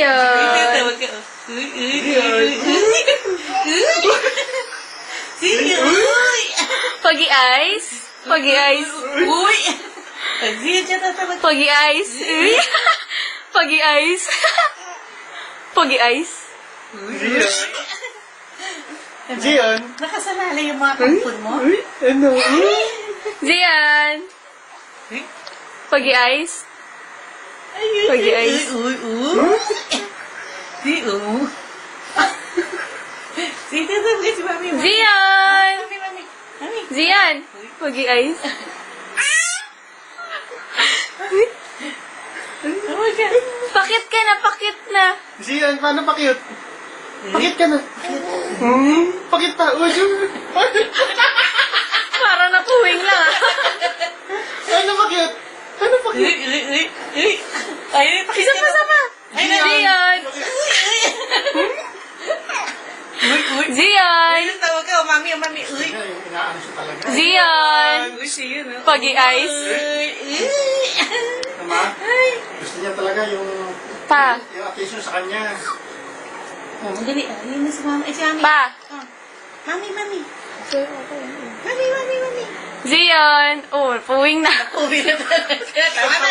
Zion. Tawag ka. Uy, uy, uy, uy. Uy. Pogi Eyes. Pogi Eyes. Uy. Zion siya tatawag. Pogi Eyes. Uy. Pogi Eyes. Pogi Eyes. Zion. Nakasalala yung mga kampon mo? Uy, ano? Zion. Uy. Pogi Eyes. Ay, uy, Pogi uy, Eyes. uy, uy. Si, Si, tatawag si Mami. Zion. Mami, Mami. Mami. Zion. Pogi Eyes. Tawag ka. Pakit ka na, pakit na. Zion, paano pakit? Pakit ka na. Pakit pa. Uy, Parang napuwing lang ah. ano pakit? Ano Uy, pakit? uy, uy, uy. Ay, pakit Isa ka pa, na. isa pa. Ay, na. Zion. Uy, uy. Zion. Ay, tawag ka. O, Mami, o, Mami. Uy. Inaano siya talaga. Zion. Uy, siya yun. oh. Pogi Eyes. Uy, uy. Tama? Gusto niya talaga yung Pa. attention sa kanya. Oh, dali. Ayun na si Mami. Ay, si Mami. Pa. Oh. Mami, Mami. Mami, Mami, Mami. Zion. Oh, puwing na. Uwi na talaga. Tama na.